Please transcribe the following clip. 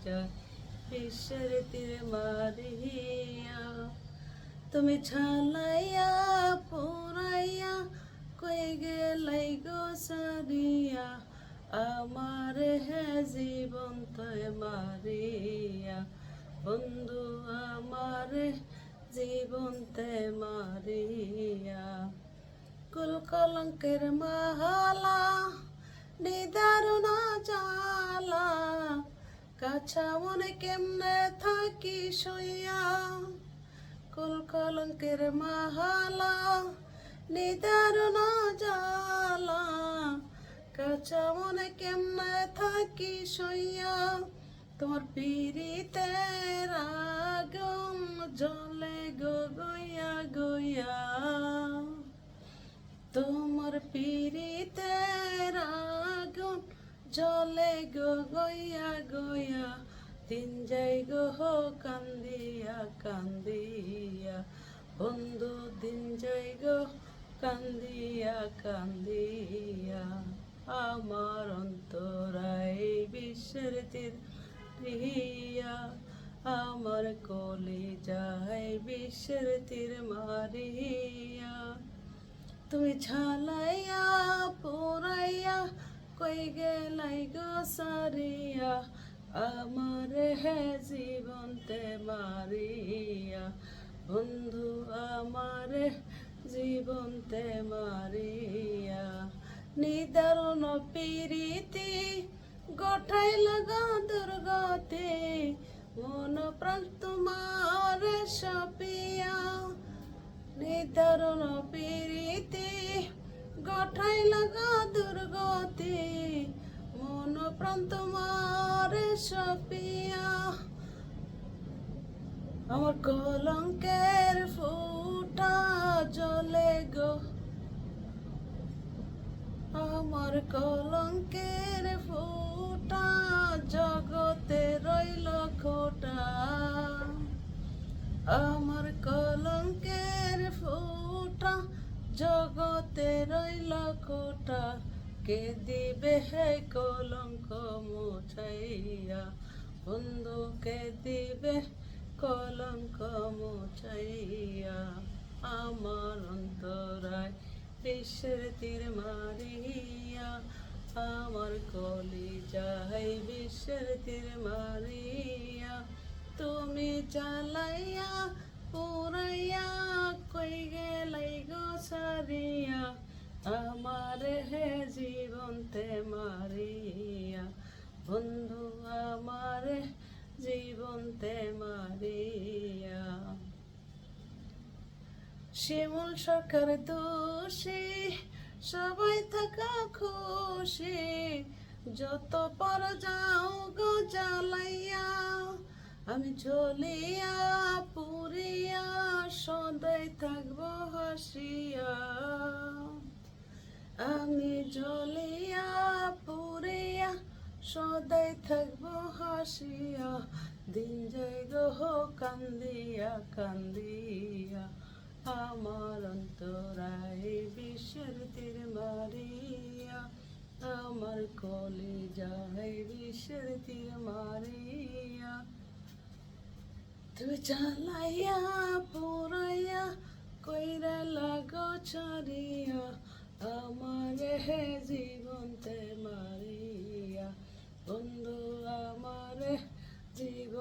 যায় বিশ্বের তীর মারিয়া। তুমি ছালাইয়া পুরাইয়া কই গেলাই গো সারিয়া, আমার হে জীবন তয় মারিয়া। বন্ধু আমার জীবন তে মারিয়া। কুল কলঙ্কের মালা নিদারুণ জালা, কাছা মনে কেমনে থাকি সইয়া। কুল কলঙ্কের মালা নিদারুণ জালা, কাছা মনে কেমনে থাকি সইয়া। তোমার পিরিতের আগুন জ্বলে গো গইয়া গইয়া, তোমার পিরিতের আগুন জ্বলে গো গইয়া গইয়া। দিন যাই গো কান্দিয়া কান্দিয়া, বন্ধু দিন যাই গো কান্দিয়া কান্দিয়া। আমার অন্তরায় বিশ্বের তীর রিয়া, আমার কলিজায় বিশ্বের তীর মারিয়া। তুমি ছালাইয়া পুরাইয়া কই গেলাই গো সারিয়া, আমার হে জীবন তে মারিয়া। বন্ধু আমার জীবন তে মারিয়া। নিদারুণ পিরিতি গোটাই লাগা দুর্গতি, মন প্রাণ তোমার সপিয়া। নিদারুণ পিরিতি গোটাই লাগা দুর্গতি, মন প্রাণ তোমার সপিয়া। আমার কলঙ্কের ফুটা জ্বলে গো, আমার কলঙ্কের ফুটা জগতে রইল খোটা। আমার কলঙ্কের ফুটা জগতে রইল খোটা, কে দিবে হে কলঙ্ক মুছাইয়া। বন্ধু কে দিবে কলঙ্ক মুছাইয়া। আমার অন্তরায় বিশ্বের তীর মারিয়া, আমার কলিজায় বিশ্বের তীর মারিয়া। তুমি চালাইয়া পুরাইয়া কই গেলাই গো সারিয়া, আমার হে জীবন তে মারিয়া। বন্ধু আমার জীবন তে মারিয়া। শিমুল সরকার দোষী, সবাই থাকা খুশি, যত পর যাও গো জ্বালাইয়া। আমি জ্বলিয়া পুরিয়া সদাই থাকবো হাসিয়া। আমি জ্বলিয়া পুরিয়া সদাই থাকবো হাসিয়া। দিন যাই গো কান্দিয়া কান্দিয়া, আমার অন্তরায় বিশ্বের তীর মারিয়া। আমার কলিজায় বিশ্বের তীর মারিয়া। তুমি চালাইয়া পুরাইয়া কইরা লাগো ছাড়িয়া, আমার হে জীবন তে মারিয়া। বন্ধু আমার